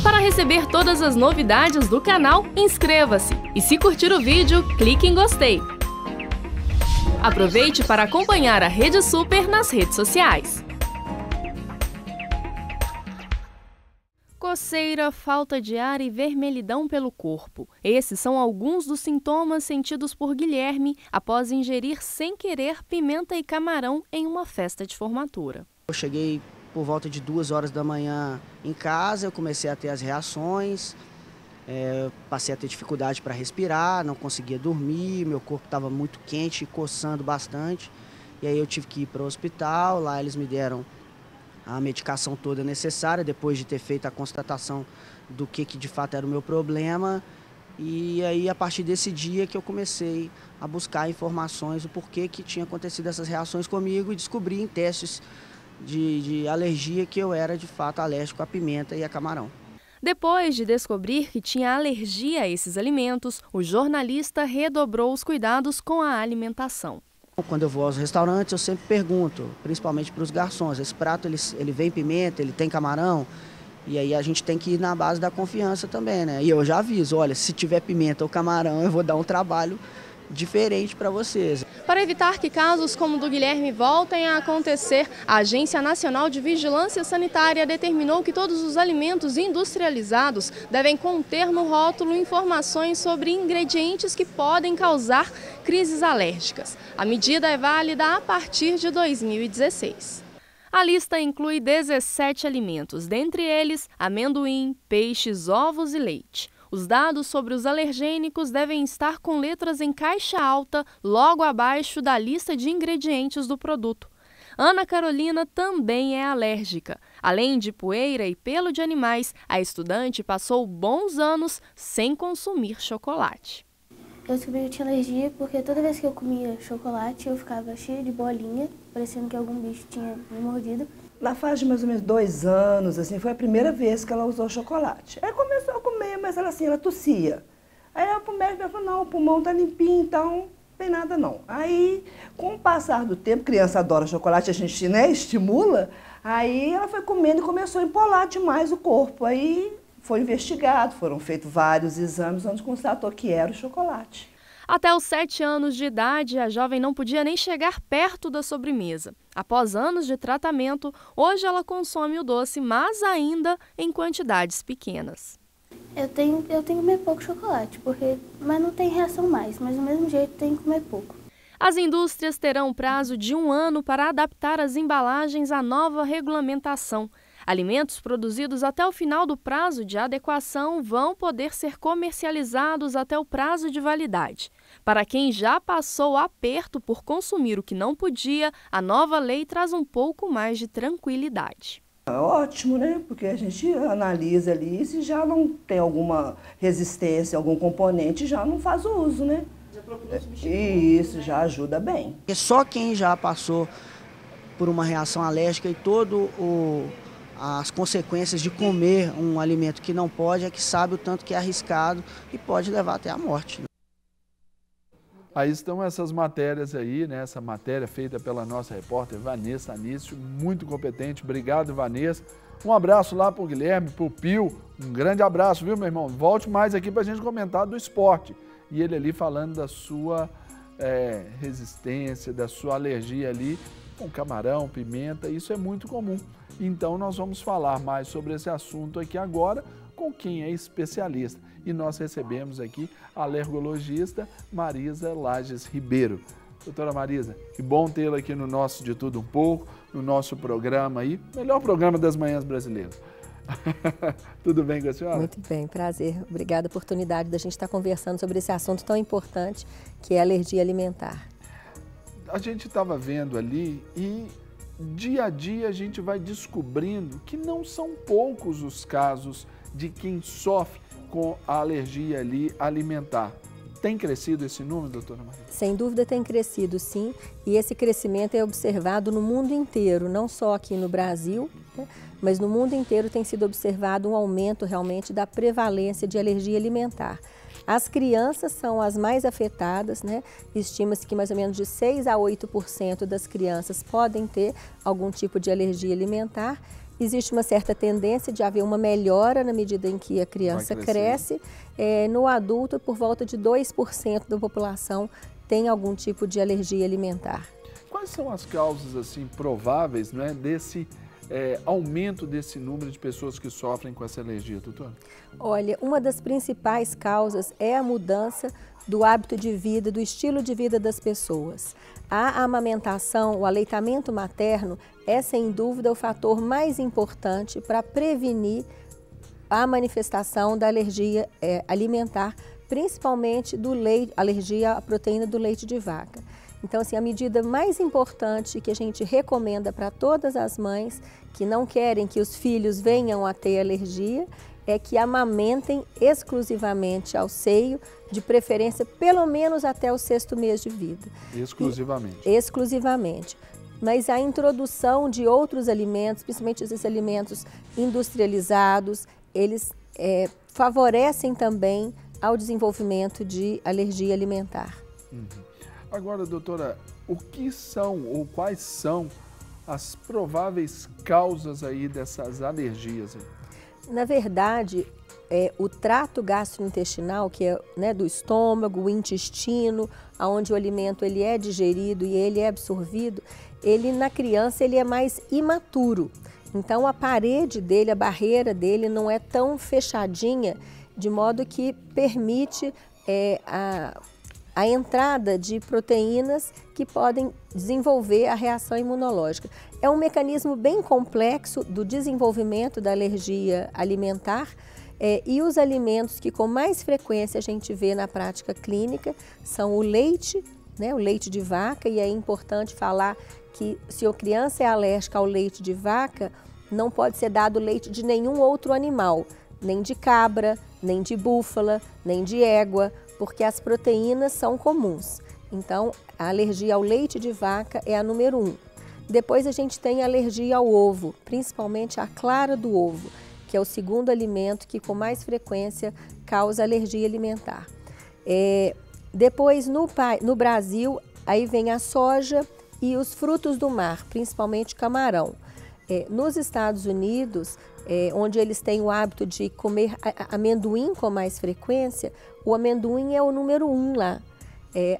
Para receber todas as novidades do canal, inscreva-se e se curtir o vídeo, clique em gostei. Aproveite para acompanhar a Rede Super nas redes sociais. Coceira, falta de ar e vermelhidão pelo corpo. Esses são alguns dos sintomas sentidos por Guilherme após ingerir sem querer pimenta e camarão em uma festa de formatura. Eu cheguei por volta de 2 horas da manhã em casa, eu comecei a ter as reações, passei a ter dificuldade para respirar, não conseguia dormir, meu corpo estava muito quente e coçando bastante. E aí eu tive que ir para o hospital, lá eles me deram a medicação toda necessária, depois de ter feito a constatação do que de fato era o meu problema. E aí, a partir desse dia que eu comecei a buscar informações do porquê que tinha acontecido essas reações comigo e descobri em testes de alergia que eu era de fato alérgico à pimenta e a camarão. Depois de descobrir que tinha alergia a esses alimentos, o jornalista redobrou os cuidados com a alimentação. Quando eu vou aos restaurantes, eu sempre pergunto, principalmente para os garçons, esse prato ele vem pimenta, ele tem camarão? E aí a gente tem que ir na base da confiança também, né? E eu já aviso, olha, se tiver pimenta ou camarão, eu vou dar um trabalho diferente para vocês. Para evitar que casos como o do Guilherme voltem a acontecer, a Agência Nacional de Vigilância Sanitária determinou que todos os alimentos industrializados devem conter no rótulo informações sobre ingredientes que podem causar crises alérgicas. A medida é válida a partir de 2016. A lista inclui 17 alimentos, dentre eles amendoim, peixes, ovos e leite. Os dados sobre os alergênicos devem estar com letras em caixa alta, logo abaixo da lista de ingredientes do produto. Ana Carolina também é alérgica. Além de poeira e pelo de animais, a estudante passou bons anos sem consumir chocolate. Eu descobri que eu tinha alergia porque toda vez que eu comia chocolate eu ficava cheia de bolinha, parecendo que algum bicho tinha me mordido. Lá faz de mais ou menos 2 anos, assim, foi a primeira vez que ela usou chocolate. Aí começou a comer, mas ela tossia. Aí o médico falou, não, o pulmão tá limpinho, então não tem nada não. Aí, com o passar do tempo, criança adora chocolate, a gente, né, estimula, aí ela foi comendo e começou a empolar demais o corpo. Aí foi investigado, foram feitos vários exames onde constatou que era o chocolate. Até os 7 anos de idade, a jovem não podia nem chegar perto da sobremesa. Após anos de tratamento, hoje ela consome o doce, mas ainda em quantidades pequenas. Eu tenho que comer pouco chocolate, mas não tem reação mais, mas do mesmo jeito tenho que comer pouco. As indústrias terão prazo de 1 ano para adaptar as embalagens à nova regulamentação. Alimentos produzidos até o final do prazo de adequação vão poder ser comercializados até o prazo de validade. Para quem já passou aperto por consumir o que não podia, a nova lei traz um pouco mais de tranquilidade. É ótimo, né? Porque a gente analisa ali, se já não tem alguma resistência, algum componente, já não faz o uso, né? Já procura substituir. Isso, já ajuda bem. E só quem já passou por uma reação alérgica e as consequências de comer um alimento que não pode é que sabe o tanto que é arriscado e pode levar até a morte. Aí estão essas matérias aí, né? Essa matéria feita pela nossa repórter Vanessa Anício, muito competente. Obrigado, Vanessa. Um abraço lá para o Guilherme, para o Pio. Um grande abraço, viu, meu irmão? Volte mais aqui para a gente comentar do esporte. E ele ali falando da sua resistência, da sua alergia ali com camarão, pimenta, isso é muito comum. Então nós vamos falar mais sobre esse assunto aqui agora com quem é especialista. E nós recebemos aqui a alergologista Marisa Lages Ribeiro. Doutora Marisa, que bom tê-la aqui no nosso De Tudo Um Pouco, no nosso programa aí, melhor programa das manhãs brasileiras. Tudo bem com a senhora? Muito bem, prazer. Obrigada pela oportunidade da gente estar conversando sobre esse assunto tão importante que é a alergia alimentar. A gente estava vendo ali e dia a dia a gente vai descobrindo que não são poucos os casos de quem sofre com a alergia ali alimentar. Tem crescido esse número, doutora Maria? Sem dúvida tem crescido, sim. E esse crescimento é observado no mundo inteiro, não só aqui no Brasil, né, mas no mundo inteiro tem sido observado um aumento realmente da prevalência de alergia alimentar. As crianças são as mais afetadas, né? Estima-se que mais ou menos de 6 a 8% das crianças podem ter algum tipo de alergia alimentar Existe uma certa tendência de haver uma melhora na medida em que a criança cresce. No adulto, por volta de 2% da população tem algum tipo de alergia alimentar. Quais são as causas assim prováveis, não é, desse aumento desse número de pessoas que sofrem com essa alergia, doutora? Olha, uma das principais causas é a mudança do hábito de vida, do estilo de vida das pessoas. A amamentação, o aleitamento materno é sem dúvida o fator mais importante para prevenir a manifestação da alergia alimentar, principalmente do leite, alergia à proteína do leite de vaca. Então, assim, a medida mais importante que a gente recomenda para todas as mães que não querem que os filhos venham a ter alergia é que amamentem exclusivamente ao seio, de preferência pelo menos até o 6º mês de vida. Exclusivamente? Exclusivamente. Mas a introdução de outros alimentos, principalmente esses alimentos industrializados, eles favorecem também ao desenvolvimento de alergia alimentar. Agora, doutora, o que são ou quais são as prováveis causas aí dessas alergias aí? Na verdade, o trato gastrointestinal, que é, né, do estômago, o intestino, onde o alimento ele é digerido e ele é absorvido, ele na criança ele é mais imaturo. Então a parede dele, a barreira dele não é tão fechadinha, de modo que permite a entrada de proteínas que podem desenvolver a reação imunológica. É um mecanismo bem complexo do desenvolvimento da alergia alimentar e os alimentos que com mais frequência a gente vê na prática clínica são o leite, né, o leite de vaca, e é importante falar que se a criança é alérgica ao leite de vaca, não pode ser dado leite de nenhum outro animal, nem de cabra, nem de búfala, nem de égua, porque as proteínas são comuns. Então, a alergia ao leite de vaca é a número 1. Depois a gente tem a alergia ao ovo, principalmente a clara do ovo, que é o segundo alimento que com mais frequência causa alergia alimentar. Depois, no Brasil, aí vem a soja e os frutos do mar, principalmente camarão. Nos Estados Unidos, onde eles têm o hábito de comer amendoim com mais frequência, o amendoim é o número 1 lá.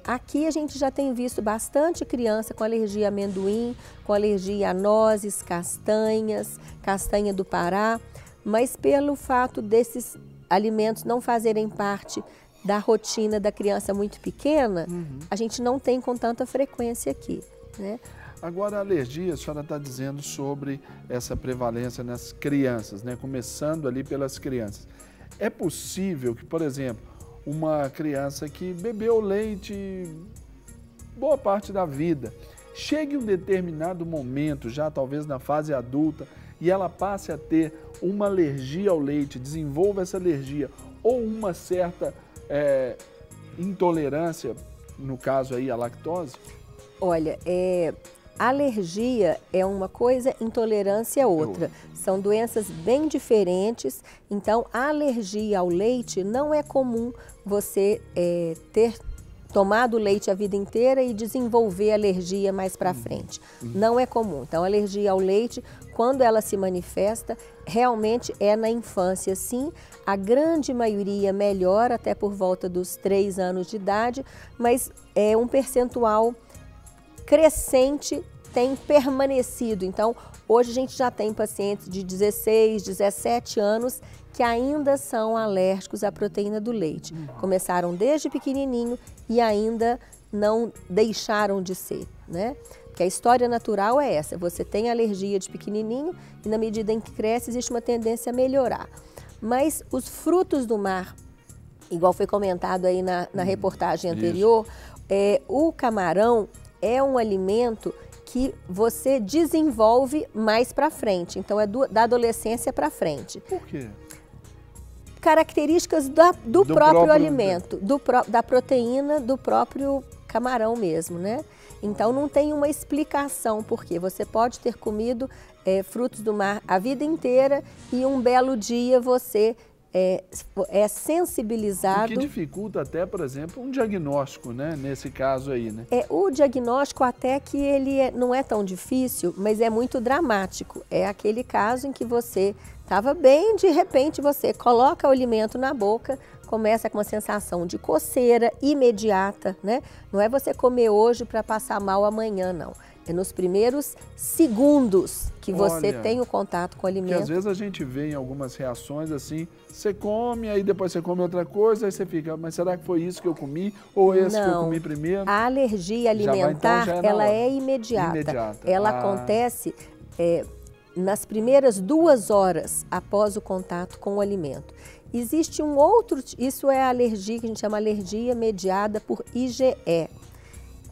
Aqui a gente já tem visto bastante criança com alergia a amendoim, com alergia a nozes, castanhas, castanha do Pará, mas pelo fato desses alimentos não fazerem parte da rotina da criança muito pequena, a gente não tem com tanta frequência aqui, né? Agora, a alergia, a senhora está dizendo sobre essa prevalência nas crianças, né? Começando ali pelas crianças. É possível que, por exemplo, uma criança que bebeu leite boa parte da vida, chegue um determinado momento, já talvez na fase adulta, e ela passe a ter uma alergia ao leite, desenvolva essa alergia, ou uma certa intolerância, no caso aí a lactose? Olha, alergia é uma coisa, intolerância é outra. São doenças bem diferentes, então a alergia ao leite não é comum você ter tomado leite a vida inteira e desenvolver alergia mais para frente. Não é comum. Então a alergia ao leite, quando ela se manifesta, realmente é na infância, sim. A grande maioria melhora até por volta dos 3 anos de idade, mas é um percentual crescente tem permanecido. Então, hoje a gente já tem pacientes de 16, 17 anos que ainda são alérgicos à proteína do leite. Começaram desde pequenininho e ainda não deixaram de ser, né? Porque a história natural é essa, você tem alergia de pequenininho e na medida em que cresce existe uma tendência a melhorar. Mas os frutos do mar, igual foi comentado aí na reportagem anterior, o camarão é um alimento que você desenvolve mais para frente, então é da adolescência para frente. Por quê? Características do próprio alimento, da proteína do próprio camarão mesmo, né? Então não tem uma explicação por quê. Você pode ter comido frutos do mar a vida inteira e um belo dia você é sensibilizado. O que dificulta até, por exemplo, um diagnóstico, né? Nesse caso aí, né? O diagnóstico até que ele não é tão difícil, mas é muito dramático. É aquele caso em que você estava bem, de repente você coloca o alimento na boca, começa com uma sensação de coceira imediata, né? Não é você comer hoje para passar mal amanhã, não. É nos primeiros segundos que você tem o contato com o alimento. Porque às vezes a gente vê em algumas reações assim, você come, aí depois você come outra coisa, aí você fica, mas será que foi isso que eu comi? Ou esse que eu comi primeiro? A alergia alimentar, ela é imediata. Ela acontece nas primeiras 2 horas após o contato com o alimento. Existe um outro, isso é a alergia que a gente chama alergia mediada por IgE,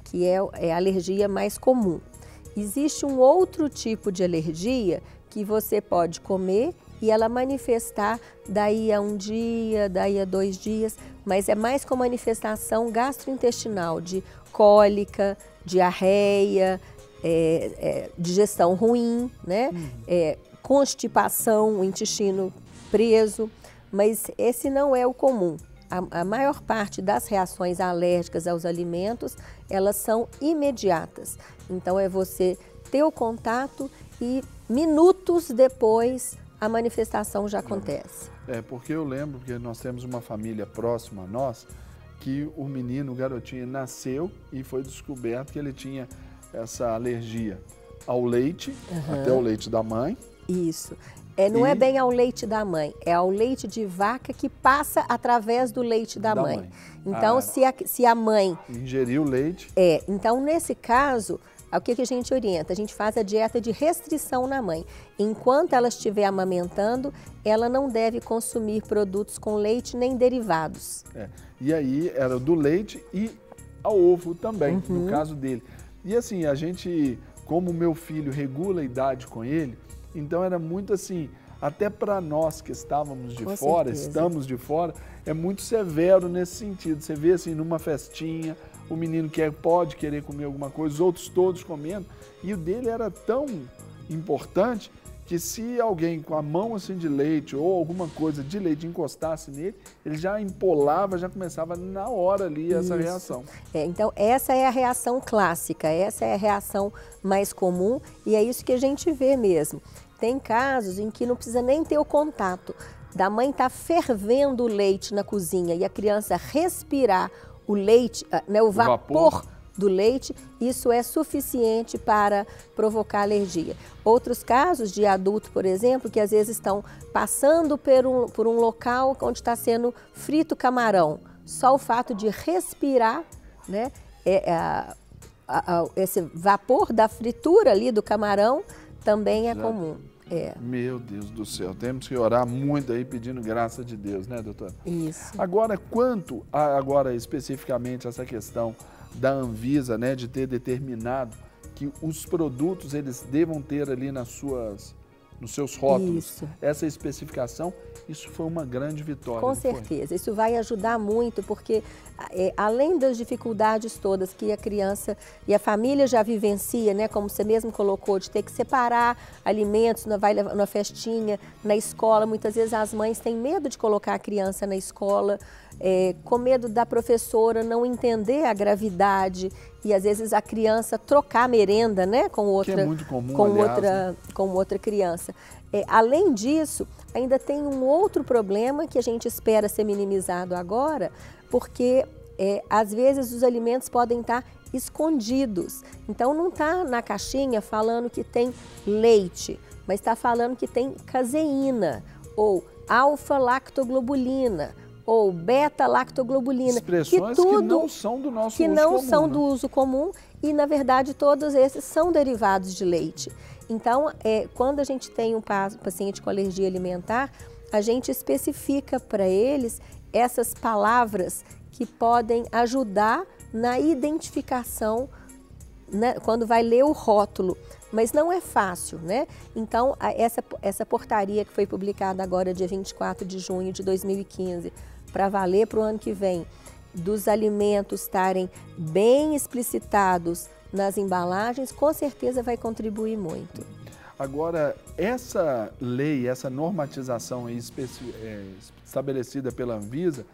que é a alergia mais comum. Existe um outro tipo de alergia que você pode comer e ela manifestar daí a 1 dia, daí a 2 dias, mas é mais com manifestação gastrointestinal, de cólica, diarreia, digestão ruim, né? Constipação, o intestino preso, mas esse não é o comum. A maior parte das reações alérgicas aos alimentos, elas são imediatas. Então, é você ter o contato e minutos depois a manifestação já acontece. Porque eu lembro que nós temos uma família próxima a nós, que o menino, o garotinho, nasceu e foi descoberto que ele tinha essa alergia ao leite, até o leite da mãe. Isso. Não é bem ao leite da mãe, é ao leite de vaca que passa através do leite da mãe. Então, se a mãe ingeriu leite... Então, nesse caso, o que a gente orienta? A gente faz a dieta de restrição na mãe. Enquanto ela estiver amamentando, ela não deve consumir produtos com leite nem derivados. E aí, era do leite e ao ovo também, no caso dele. E assim, a gente, como o meu filho regula a idade com ele, então era muito assim, até para nós que estávamos de fora, estamos de fora, é muito severo nesse sentido. Você vê assim, numa festinha, o menino pode querer comer alguma coisa, os outros todos comendo, e o dele era tão importante que se alguém com a mão assim de leite ou alguma coisa de leite encostasse nele, ele já empolava, já começava na hora ali essa reação. Então, essa é a reação clássica, essa é a reação mais comum e é isso que a gente vê mesmo. Tem casos em que não precisa nem ter o contato da mãe estar fervendo o leite na cozinha e a criança respirar o leite, o vapor do leite, isso é suficiente para provocar alergia. Outros casos de adulto, por exemplo, que às vezes estão passando por um local onde está sendo frito camarão, só o fato de respirar, né, esse vapor da fritura ali do camarão também é comum. Meu Deus do céu, temos que orar muito aí pedindo graça de Deus, né, doutora? Isso. Agora, agora especificamente essa questão da Anvisa, né, de ter determinado que os produtos eles devam ter ali nos seus rótulos essa especificação, isso foi uma grande vitória. Com certeza, isso vai ajudar muito, porque além das dificuldades todas que a criança e a família já vivencia, né, como você mesmo colocou, de ter que separar alimentos, vai na festinha, na escola, muitas vezes as mães têm medo de colocar a criança na escola, com medo da professora não entender a gravidade e às vezes a criança trocar a merenda, né, com outra, que é muito comum, com outra criança. Além disso, ainda tem um outro problema que a gente espera ser minimizado agora, porque às vezes os alimentos podem estar escondidos. Então não está na caixinha falando que tem leite, mas está falando que tem caseína ou alfa-lactoglobulina ou beta-lactoglobulina. Expressões que não são do nosso uso comum. Que não são do uso comum e, na verdade, todos esses são derivados de leite. Então, quando a gente tem um paciente com alergia alimentar, a gente especifica para eles essas palavras que podem ajudar na identificação, né, quando vai ler o rótulo. Mas não é fácil, né? Então, essa portaria que foi publicada agora, dia 24 de junho de 2015, para valer para o ano que vem, dos alimentos estarem bem explicitados nas embalagens, com certeza vai contribuir muito. Agora, essa lei, essa normatização aí estabelecida pela Anvisa,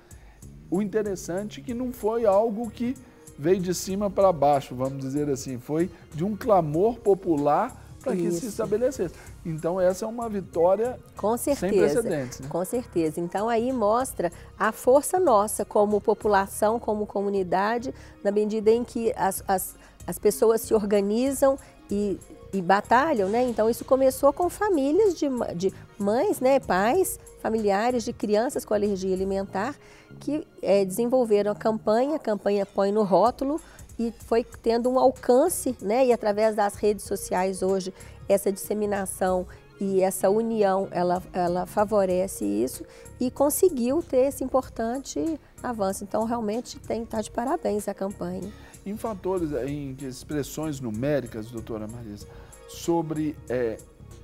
o interessante é que não foi algo que veio de cima para baixo, vamos dizer assim, foi de um clamor popular para que se estabelecesse. Então, essa é uma vitória sem precedentes. Né? Com certeza. Então, aí mostra a força nossa como população, como comunidade, na medida em que as pessoas se organizam e batalham, né? Então, isso começou com famílias de mães, né? Pais, familiares de crianças com alergia alimentar que desenvolveram a campanha Põe no Rótulo, e foi tendo um alcance, né? E através das redes sociais hoje, essa disseminação e essa união, ela favorece isso e conseguiu ter esse importante avanço. Então, realmente, está de parabéns a campanha. Em fatores, em expressões numéricas, doutora Marisa, sobre...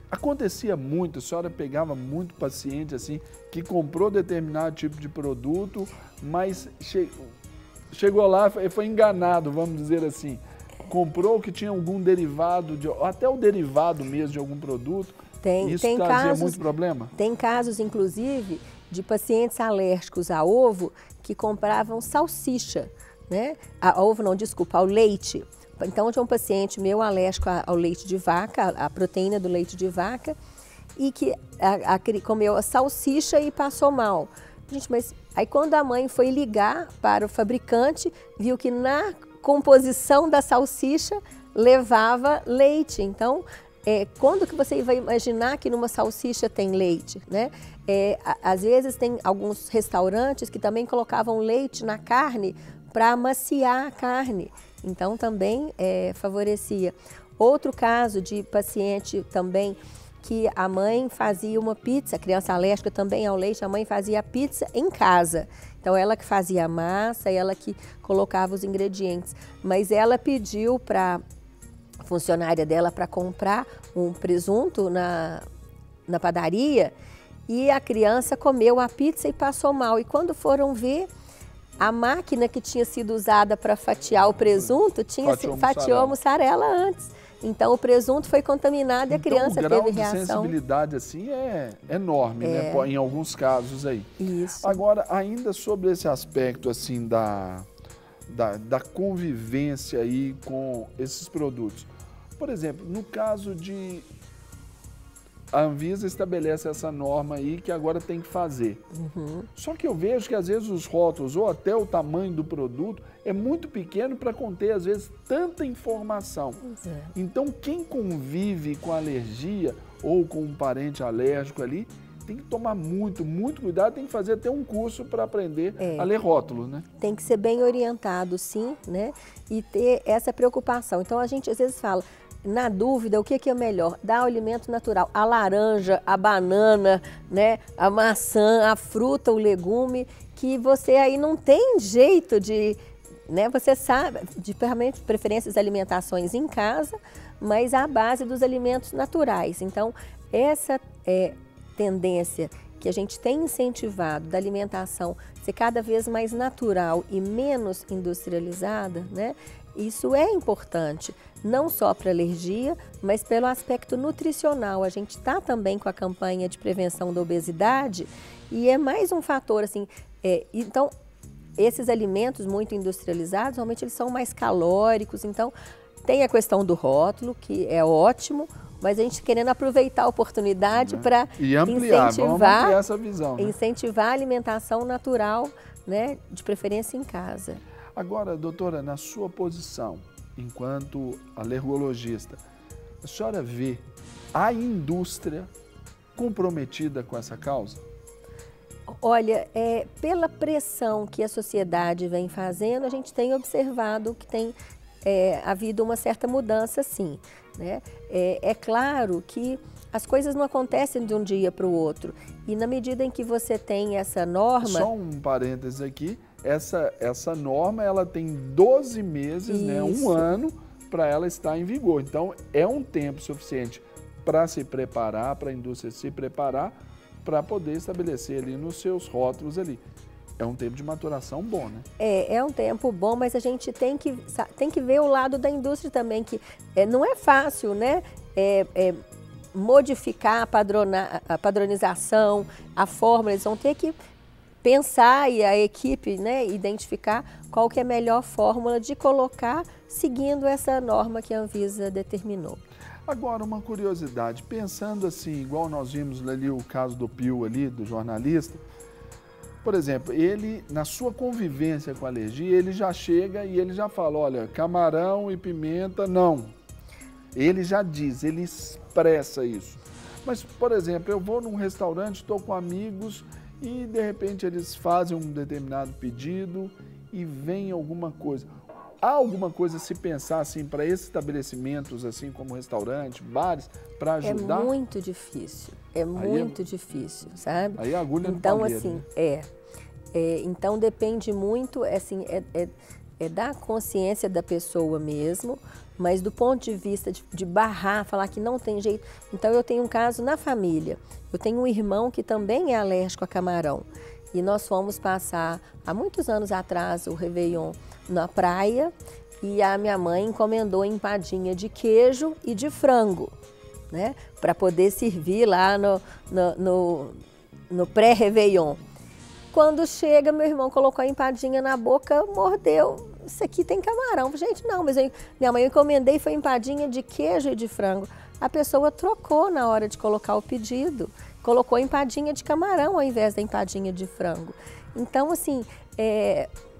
acontecia muito, a senhora pegava muito paciente assim, que comprou determinado tipo de produto, mas chegou lá e foi enganado, vamos dizer assim. Comprou que tinha algum derivado, até o derivado mesmo de algum produto. Isso trazia muito problema? Tem casos, inclusive, de pacientes alérgicos a ovo que compravam salsicha, né? Ao leite. Então, tinha um paciente meu alérgico ao leite de vaca, a proteína do leite de vaca, e que comeu a salsicha e passou mal. Gente, mas aí quando a mãe foi ligar para o fabricante, viu que na composição da salsicha levava leite. Então, quando que você vai imaginar que numa salsicha tem leite, né? Às vezes tem alguns restaurantes que também colocavam leite na carne para amaciar a carne. Então, também favorecia. Outro caso de paciente também que a mãe fazia uma pizza, criança alérgica também ao leite, a mãe fazia a pizza em casa. Então, ela que fazia a massa, ela que colocava os ingredientes. Mas ela pediu para a funcionária dela para comprar um presunto na padaria e a criança comeu a pizza e passou mal. E quando foram ver, a máquina que tinha sido usada para fatiar o presunto fatiou a mussarela antes. Então, o presunto foi contaminado e a criança teve reação. O grau de sensibilidade assim é enorme, né? Em alguns casos aí. Isso. Agora, ainda sobre esse aspecto assim da convivência aí com esses produtos. Por exemplo, no caso de... A Anvisa estabelece essa norma aí que agora tem que fazer. Só que eu vejo que às vezes os rótulos ou até o tamanho do produto é muito pequeno para conter às vezes tanta informação. Então quem convive com alergia ou com um parente alérgico ali tem que tomar muito cuidado, tem que fazer até um curso para aprender a ler rótulos, né? Tem que ser bem orientado, sim, né? E ter essa preocupação. Então a gente às vezes fala, na dúvida, o que é melhor? Dar o alimento natural, a laranja, a banana, né? A maçã, a fruta, o legume, que você aí não tem jeito de, né? Você sabe, de preferências alimentações em casa, mas à base dos alimentos naturais. Então, essa tendência que a gente tem incentivado da alimentação ser cada vez mais natural e menos industrializada, né? Isso é importante, não só para alergia, mas pelo aspecto nutricional. A gente está também com a campanha de prevenção da obesidade e é mais um fator, assim, então, esses alimentos muito industrializados, realmente eles são mais calóricos, então tem a questão do rótulo, que é ótimo, mas a gente querendo aproveitar a oportunidade para incentivar essa visão, né? Incentivar a alimentação natural, né, de preferência em casa. Agora, doutora, na sua posição, enquanto alergologista, a senhora vê a indústria comprometida com essa causa? Olha, pela pressão que a sociedade vem fazendo, a gente tem observado que tem havido uma certa mudança, sim, né? É claro que as coisas não acontecem de um dia para o outro. E na medida em que você tem essa norma... Só um parênteses aqui. Essa norma, ela tem 12 meses, né, um ano, para ela estar em vigor. Então, é um tempo suficiente para se preparar, para a indústria se preparar, para poder estabelecer ali nos seus rótulos ali. É um tempo de maturação bom, né? É um tempo bom, mas a gente tem que ver o lado da indústria também, que não é fácil, né? modificar a padronização, a fórmula, eles vão ter que pensar e a equipe, né, identificar qual que é a melhor fórmula de colocar seguindo essa norma que a Anvisa determinou. Agora, uma curiosidade, pensando assim, igual nós vimos ali o caso do Pio ali, do jornalista, por exemplo, ele, na sua convivência com a alergia, ele já chega e ele já fala, olha, camarão e pimenta, não. Ele já diz, ele expressa isso. Mas, por exemplo, eu vou num restaurante, estou com amigos e, de repente, eles fazem um determinado pedido e vem alguma coisa. Há alguma coisa a se pensar assim para esses estabelecimentos, assim como restaurante, bares, para ajudar? É muito difícil, difícil, sabe? Aí a agulha no então, palheiro, assim, né? Então depende muito, assim, da consciência da pessoa mesmo, mas do ponto de vista de barrar, falar que não tem jeito. Então eu tenho um caso na família, eu tenho um irmão que também é alérgico a camarão e nós fomos passar, há muitos anos atrás, o Réveillon na praia e a minha mãe encomendou empadinha de queijo e de frango, né, para poder servir lá no pré-Réveillon. Quando chega, meu irmão colocou a empadinha na boca, mordeu. Isso aqui tem camarão. Gente, não, mas minha mãe encomendei, foi empadinha de queijo e de frango. A pessoa trocou na hora de colocar o pedido, colocou empadinha de camarão ao invés da empadinha de frango. Então, assim,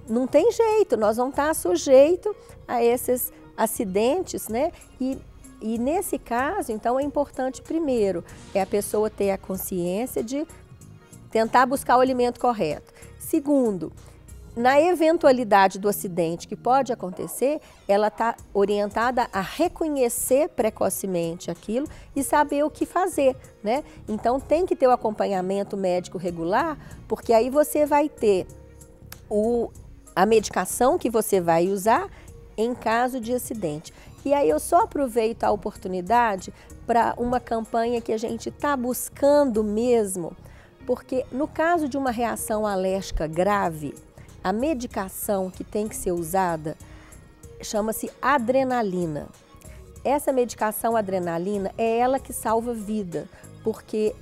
não tem jeito, nós vamos estar sujeitos a esses acidentes, né? E nesse caso, então, é importante, primeiro, a pessoa ter a consciência de tentar buscar o alimento correto. Segundo, na eventualidade do acidente que pode acontecer, ela está orientada a reconhecer precocemente aquilo e saber o que fazer, né? Então tem que ter o acompanhamento médico regular, porque aí você vai ter a medicação que você vai usar em caso de acidente. E aí eu só aproveito a oportunidade para uma campanha que a gente está buscando mesmo, porque no caso de uma reação alérgica grave, a medicação que tem que ser usada chama-se adrenalina. Essa medicação adrenalina é ela que salva vida, porque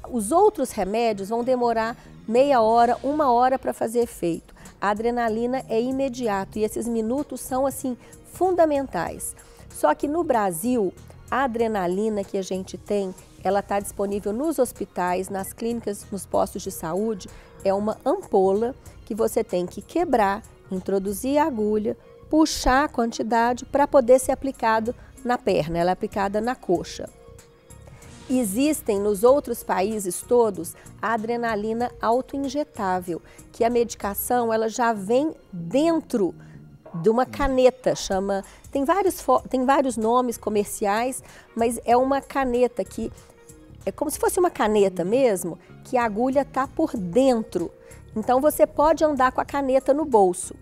os outros remédios vão demorar meia hora, 1 hora para fazer efeito. A adrenalina é imediato e esses minutos são assim fundamentais. Só que no Brasil, a adrenalina que a gente tem, ela está disponível nos hospitais, nas clínicas, nos postos de saúde. É uma ampola que você tem que quebrar, introduzir a agulha, puxar a quantidade para poder ser aplicado na perna, ela é aplicada na coxa. Existem nos outros países todos a adrenalina autoinjetável, que a medicação ela já vem dentro de uma caneta, tem vários nomes comerciais, mas é uma caneta que é como se fosse uma caneta mesmo, que a agulha está por dentro. Então você pode andar com a caneta no bolso.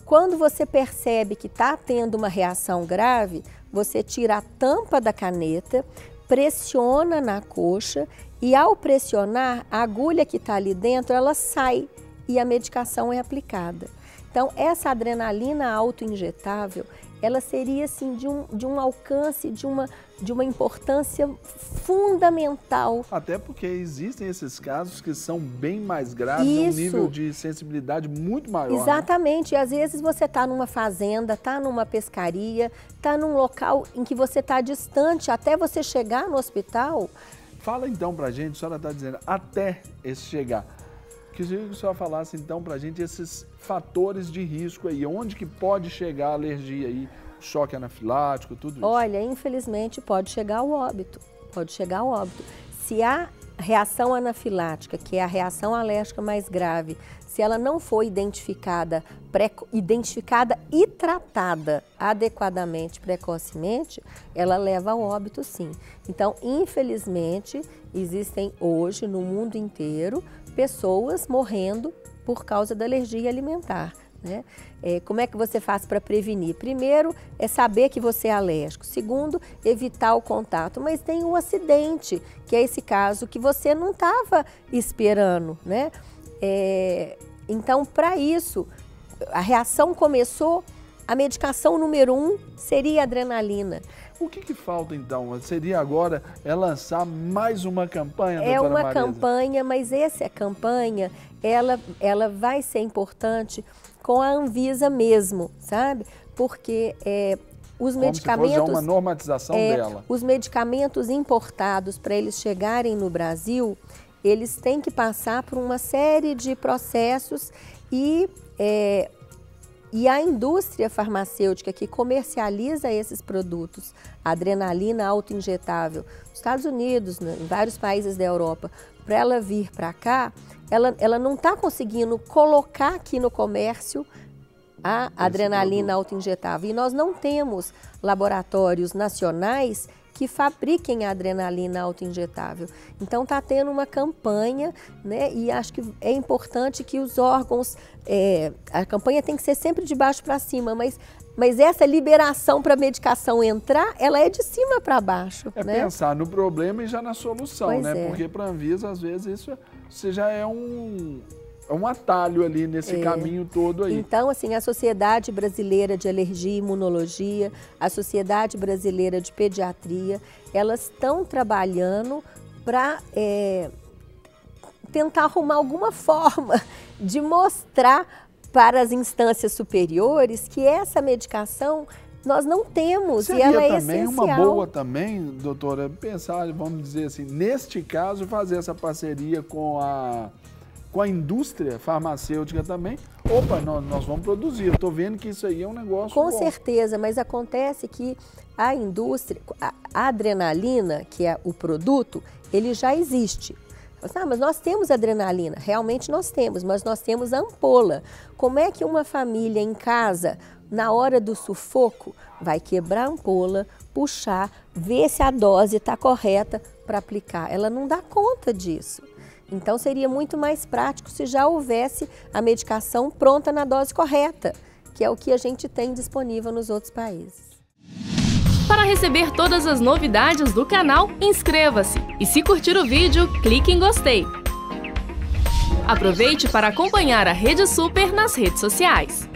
Quando você percebe que está tendo uma reação grave, você tira a tampa da caneta, pressiona na coxa e ao pressionar, a agulha que está ali dentro, ela sai e a medicação é aplicada. Então, essa adrenalina autoinjetável, ela seria assim de um alcance, de uma importância fundamental. Até porque existem esses casos que são bem mais graves, um nível de sensibilidade muito maior. Exatamente, né? E às vezes você está numa fazenda, está numa pescaria, está num local em que você está distante, até você chegar no hospital. Fala então pra gente, a senhora está dizendo, até esse chegar. Queria que a senhora falasse então pra gente esses fatores de risco aí, onde que pode chegar a alergia aí, choque anafilático, tudo isso. Olha, infelizmente pode chegar ao óbito, Se a reação anafilática, que é a reação alérgica mais grave, se ela não for identificada e tratada adequadamente, precocemente, ela leva ao óbito sim. Então, infelizmente, existem hoje no mundo inteiro pessoas morrendo por causa da alergia alimentar, né? Como é que você faz para prevenir? Primeiro, é saber que você é alérgico. Segundo, evitar o contato. Mas tem um acidente, que é esse caso que você não estava esperando, né? Então, para isso, a reação começou, a medicação número 1 seria a adrenalina. O que falta, então? Seria agora lançar mais uma campanha, doutora É uma Marisa? campanha, mas essa campanha, ela vai ser importante com a Anvisa mesmo, sabe? Porque os medicamentos... Como se fosse uma normatização dela. Os medicamentos importados, para eles chegarem no Brasil, eles têm que passar por uma série de processos e a indústria farmacêutica que comercializa esses produtos, a adrenalina autoinjetável, nos Estados Unidos, em vários países da Europa, para ela vir para cá, ela não está conseguindo colocar aqui no comércio a adrenalina autoinjetável. E nós não temos laboratórios nacionais que fabriquem a adrenalina autoinjetável. Então está tendo uma campanha, né? E acho que é importante que os órgãos, a campanha tem que ser sempre de baixo para cima, mas essa liberação para a medicação entrar, ela é de cima para baixo. É, né? Pensar no problema e já na solução, Pois né? é. Porque para a Anvisa, às vezes, isso já é um atalho ali nesse caminho todo aí. Então, assim, a Sociedade Brasileira de Alergia e Imunologia, a Sociedade Brasileira de Pediatria, elas estão trabalhando para tentar arrumar alguma forma de mostrar para as instâncias superiores que essa medicação nós não temos. Seria e ela é também essencial. uma boa também, doutora, pensar, vamos dizer assim, neste caso, fazer essa parceria com a indústria farmacêutica também. Opa, nós vamos produzir. Eu estou vendo que isso aí é um negócio Com bom. certeza, mas acontece que a indústria, a adrenalina, que é o produto, ele já existe. Mas nós temos adrenalina, realmente nós temos, mas nós temos ampola. Como é que uma família em casa, na hora do sufoco, vai quebrar a ampola, puxar, ver se a dose está correta para aplicar? Ela não dá conta disso. Então seria muito mais prático se já houvesse a medicação pronta na dose correta, que é o que a gente tem disponível nos outros países. Para receber todas as novidades do canal, inscreva-se e se curtir o vídeo, clique em gostei. Aproveite para acompanhar a Rede Super nas redes sociais.